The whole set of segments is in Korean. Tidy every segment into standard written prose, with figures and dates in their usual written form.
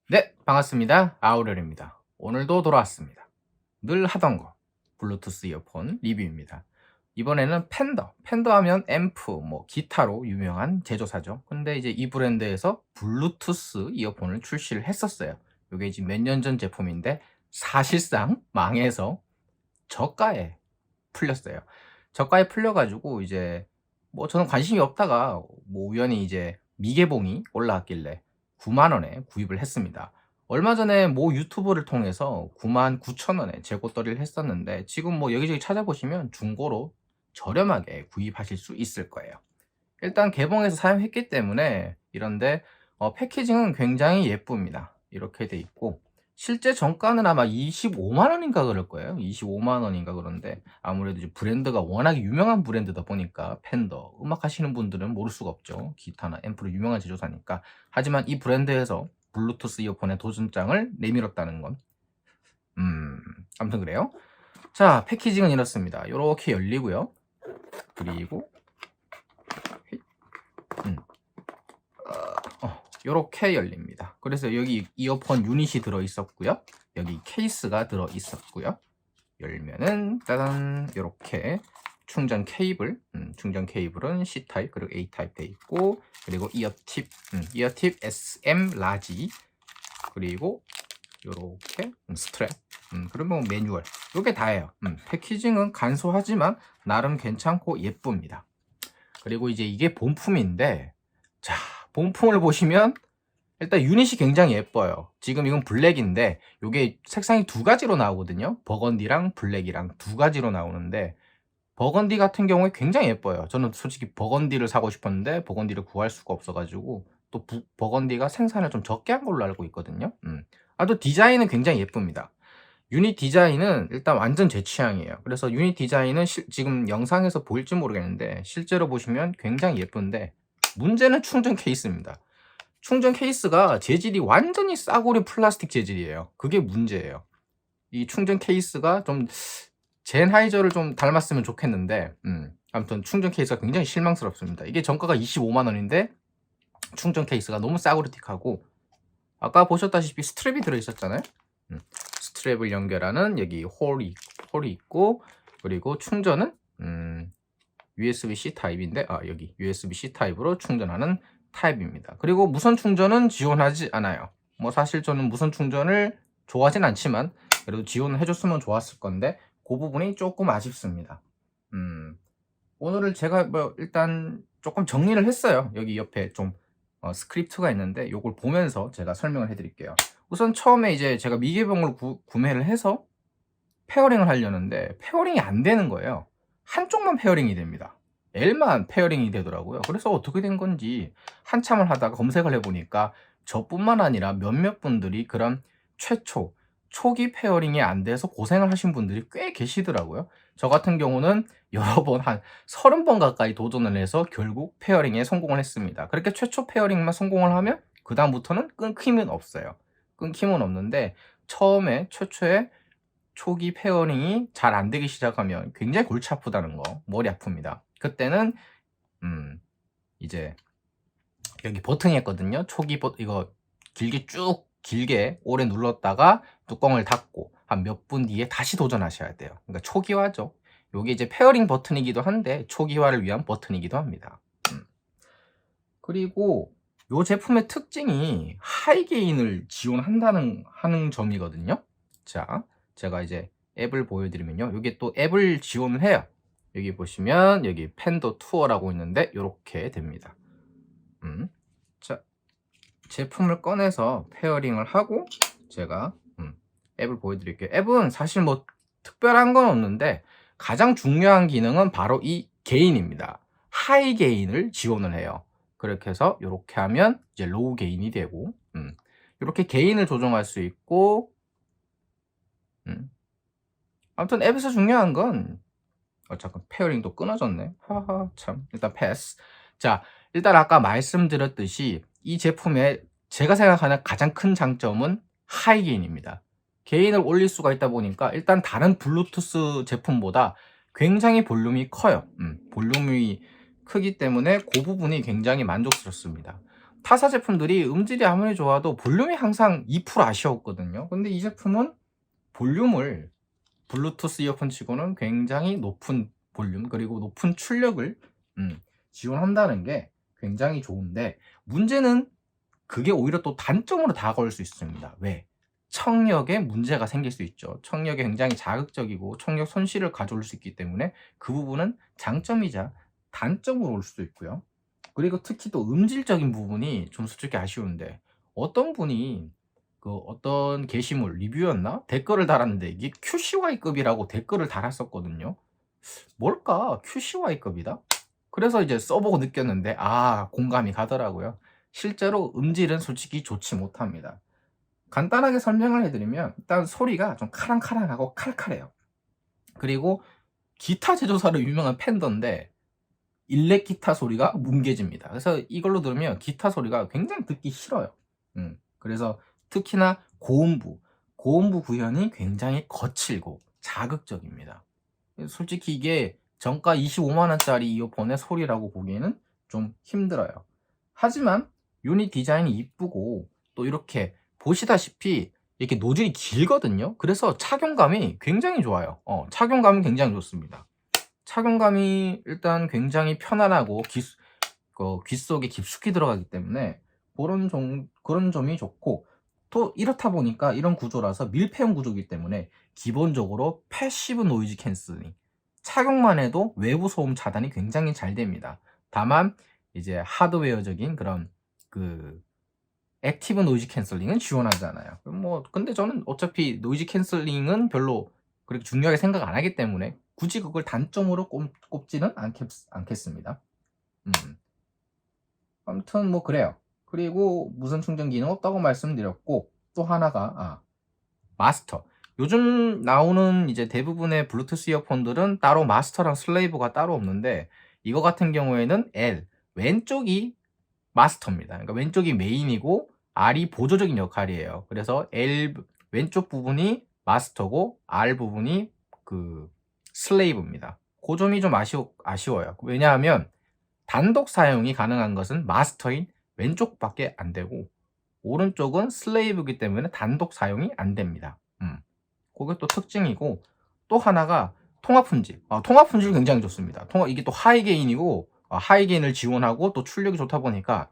네, 반갑습니다. 아우렐입니다. 오늘도 돌아왔습니다. 늘 하던 거 블루투스 이어폰 리뷰입니다. 이번에는 팬더 하면 앰프, 기타로 유명한 제조사죠. 근데 이제 이 브랜드에서 블루투스 이어폰을 출시를 했었어요. 이게 지금 몇 년 전 제품인데 사실상 망해서 저가에 풀렸어요. 저가에 풀려가지고 이제 저는 관심이 없다가 우연히 이제 미개봉이 올라왔길래 9만 원에 구입을 했습니다. 얼마 전에 유튜브를 통해서 99,000원에 재고떨이를 했었는데 지금 여기저기 찾아보시면 중고로 저렴하게 구입하실 수 있을 거예요. 일단 개봉해서 사용했기 때문에 이런데 패키징은 굉장히 예쁩니다. 이렇게 돼 있고 실제 정가는 아마 25만 원인가 그럴 거예요. 25만 원인가 그런데 아무래도 이제 브랜드가 워낙에 유명한 브랜드다 보니까 팬더 음악 하시는 분들은 모를 수가 없죠. 기타나 앰프로 유명한 제조사니까. 하지만 이 브랜드에서 블루투스 이어폰의 도전장을 내밀었다는 건 아무튼 그래요. 자, 패키징은 이렇습니다. 이렇게 열리고요. 그리고 이렇게 열립니다. 그래서 여기 이어폰 유닛이 들어 있었고요. 여기 케이스가 들어 있었고요. 열면은 짜잔 이렇게 충전 케이블, 충전 케이블은 C 타입 그리고 A 타입 돼 있고, 그리고 이어팁 SM 라지, 그리고 이렇게 스트랩, 그리고 매뉴얼, 이게 다예요. 패키징은 간소하지만 나름 괜찮고 예쁩니다. 그리고 이제 이게 본품인데, 자, 본품을 보시면 일단 유닛이 굉장히 예뻐요. 지금 이건 블랙인데 이게 색상이 두 가지로 나오거든요. 버건디랑 블랙이랑 두 가지로 나오는데 버건디 같은 경우에 굉장히 예뻐요. 저는 솔직히 버건디를 사고 싶었는데 버건디를 구할 수가 없어가지고 또 버건디가 생산을 좀 적게 한 걸로 알고 있거든요. 또 디자인은 굉장히 예쁩니다. 유닛 디자인은 일단 완전 제 취향이에요. 그래서 유닛 디자인은 지금 영상에서 보일지 모르겠는데 실제로 보시면 굉장히 예쁜데 문제는 충전 케이스입니다. 충전 케이스가 재질이 완전히 싸구려 플라스틱 재질이에요. 그게 문제예요. 이 충전 케이스가 좀 젠하이저를 좀 닮았으면 좋겠는데 아무튼 충전 케이스가 굉장히 실망스럽습니다. 이게 정가가 25만 원인데 충전 케이스가 너무 싸구려틱하고, 아까 보셨다시피 스트랩이 들어있었잖아요. 스트랩을 연결하는 여기 홀이 있고, 그리고 충전은 USB-C 타입인데 여기 USB-C 타입으로 충전하는 타입입니다. 그리고 무선 충전은 지원하지 않아요. 사실 저는 무선 충전을 좋아하진 않지만 그래도 지원을 해줬으면 좋았을 건데 그 부분이 조금 아쉽습니다. 오늘은 제가 일단 조금 정리를 했어요. 여기 옆에 좀 스크립트가 있는데 이걸 보면서 제가 설명을 해드릴게요. 우선 처음에 이제 제가 미개봉을 구매를 해서 페어링을 하려는데 페어링이 안 되는 거예요. 한쪽만 페어링이 됩니다. L만 페어링이 되더라고요. 그래서 어떻게 된 건지 한참을 하다가 검색을 해보니까 저뿐만 아니라 몇몇 분들이 그런 초기 페어링이 안 돼서 고생을 하신 분들이 꽤 계시더라고요. 저 같은 경우는 여러 번, 한 30번 가까이 도전을 해서 결국 페어링에 성공을 했습니다. 그렇게 최초 페어링만 성공을 하면 그 다음부터는 끊김은 없어요. 끊김은 없는데 처음에 최초에 초기 페어링이 잘 안 되기 시작하면 굉장히 골치 아프다는 거, 머리 아픕니다. 그때는 이제 여기 버튼이 있거든요. 초기 이거 길게 오래 눌렀다가 뚜껑을 닫고 한 몇 분 뒤에 다시 도전하셔야 돼요. 그러니까 초기화죠. 요게 이제 페어링 버튼이기도 한데 초기화를 위한 버튼이기도 합니다. 그리고 요 제품의 특징이 하이게인을 하는 점이거든요. 자, 제가 이제 앱을 보여드리면요. 여기 또 앱을 지원을 해요. 여기 보시면 여기 팬더 투어라고 있는데 이렇게 됩니다. 자, 제품을 꺼내서 페어링을 하고 제가 앱을 보여드릴게요. 앱은 사실 특별한 건 없는데 가장 중요한 기능은 바로 이 게인입니다. 하이 게인을 지원을 해요. 그렇게 해서 이렇게 하면 이제 로우 게인이 되고 이렇게 게인을 조정할 수 있고, 아무튼 앱에서 중요한 건 잠깐 페어링도 끊어졌네. 하하 참. 일단 패스. 자, 일단 아까 말씀드렸듯이 이 제품의 제가 생각하는 가장 큰 장점은 하이 게인입니다. 게인을 올릴 수가 있다 보니까 일단 다른 블루투스 제품보다 굉장히 볼륨이 커요. 볼륨이 크기 때문에 그 부분이 굉장히 만족스럽습니다. 타사 제품들이 음질이 아무리 좋아도 볼륨이 항상 2% 아쉬웠거든요. 근데 이 제품은 볼륨을 블루투스 이어폰 치고는 굉장히 높은 볼륨 그리고 높은 출력을 지원한다는 게 굉장히 좋은데, 문제는 그게 오히려 또 단점으로 다가올 수 있습니다. 왜? 청력에 문제가 생길 수 있죠. 청력이 굉장히 자극적이고 청력 손실을 가져올 수 있기 때문에 그 부분은 장점이자 단점으로 올 수도 있고요. 그리고 특히 또 음질적인 부분이 좀 솔직히 아쉬운데, 어떤 분이 그 어떤 게시물 리뷰였나? 댓글을 달았는데 이게 QCY급이라고 댓글을 달았었거든요. 뭘까? QCY급이다? 그래서 이제 써보고 느꼈는데 공감이 가더라고요. 실제로 음질은 솔직히 좋지 못합니다. 간단하게 설명을 해드리면 일단 소리가 좀 카랑카랑하고 칼칼해요. 그리고 기타 제조사로 유명한 팬더인데 일렉 기타 소리가 뭉개집니다. 그래서 이걸로 들으면 기타 소리가 굉장히 듣기 싫어요. 그래서 특히나 고음부 구현이 굉장히 거칠고 자극적입니다. 솔직히 이게 정가 25만원짜리 이어폰의 소리라고 보기에는 좀 힘들어요. 하지만 유닛 디자인이 이쁘고 또 이렇게 보시다시피 이렇게 노즐이 길거든요. 그래서 착용감이 굉장히 좋아요. 착용감이 굉장히 좋습니다. 착용감이 일단 굉장히 편안하고 귀 속에 깊숙이 들어가기 때문에 그런 점이 좋고, 또 이렇다 보니까 이런 구조라서 밀폐형 구조이기 때문에 기본적으로 패시브 노이즈 캔슬링, 착용만 해도 외부 소음 차단이 굉장히 잘 됩니다. 다만 이제 하드웨어적인 그런 액티브 노이즈 캔슬링은 지원하지 않아요. 근데 저는 어차피 노이즈 캔슬링은 별로 그렇게 중요하게 생각 안 하기 때문에 굳이 그걸 단점으로 꼽지는 않겠습니다. 아무튼 그래요. 그리고 무선 충전 기능 없다고 말씀드렸고, 또 하나가 마스터. 요즘 나오는 이제 대부분의 블루투스 이어폰들은 따로 마스터랑 슬레이브가 따로 없는데, 이거 같은 경우에는 왼쪽이 마스터입니다. 그러니까 왼쪽이 메인이고 R이 보조적인 역할이에요. 그래서 왼쪽 부분이 마스터고 R 부분이 슬레이브입니다. 그 점이 좀 아쉬워요. 왜냐하면 단독 사용이 가능한 것은 마스터인 왼쪽밖에 안 되고 오른쪽은 슬레이브이기 때문에 단독 사용이 안 됩니다. 그게 또 특징이고, 또 하나가 통화 품질. 통화 품질 굉장히 좋습니다. 이게 또 하이게인이고 하이게인을 지원하고 또 출력이 좋다 보니까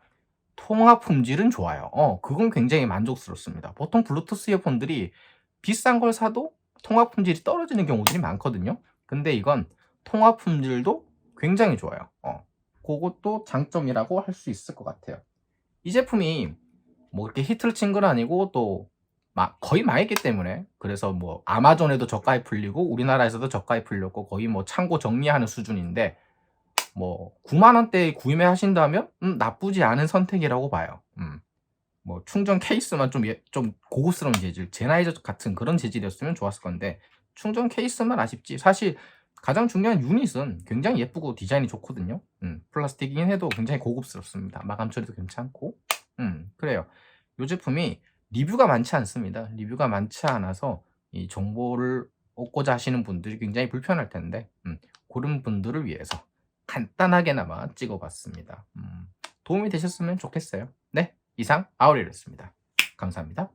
통화 품질은 좋아요. 그건 굉장히 만족스럽습니다. 보통 블루투스 이어폰들이 비싼 걸 사도 통화 품질이 떨어지는 경우들이 많거든요. 근데 이건 통화 품질도 굉장히 좋아요. 그것도 장점이라고 할 수 있을 것 같아요. 이 제품이 그렇게 히트를 친 건 아니고 또 거의 망했기 때문에, 그래서 아마존에도 저가에 풀리고 우리나라에서도 저가에 풀렸고 거의 창고 정리하는 수준인데, 9만원대에 구매하신다면 나쁘지 않은 선택이라고 봐요. 충전 케이스만 좀 고급스러운 재질, 제나이저 같은 그런 재질이었으면 좋았을 건데 충전 케이스만 아쉽지. 사실 가장 중요한 유닛은 굉장히 예쁘고 디자인이 좋거든요. 플라스틱이긴 해도 굉장히 고급스럽습니다. 마감 처리도 괜찮고. 그래요. 이 제품이 리뷰가 많지 않습니다. 리뷰가 많지 않아서 이 정보를 얻고자 하시는 분들이 굉장히 불편할 텐데, 그런 분들을 위해서 간단하게나마 찍어봤습니다. 도움이 되셨으면 좋겠어요. 네, 이상 아우리였습니다. 감사합니다.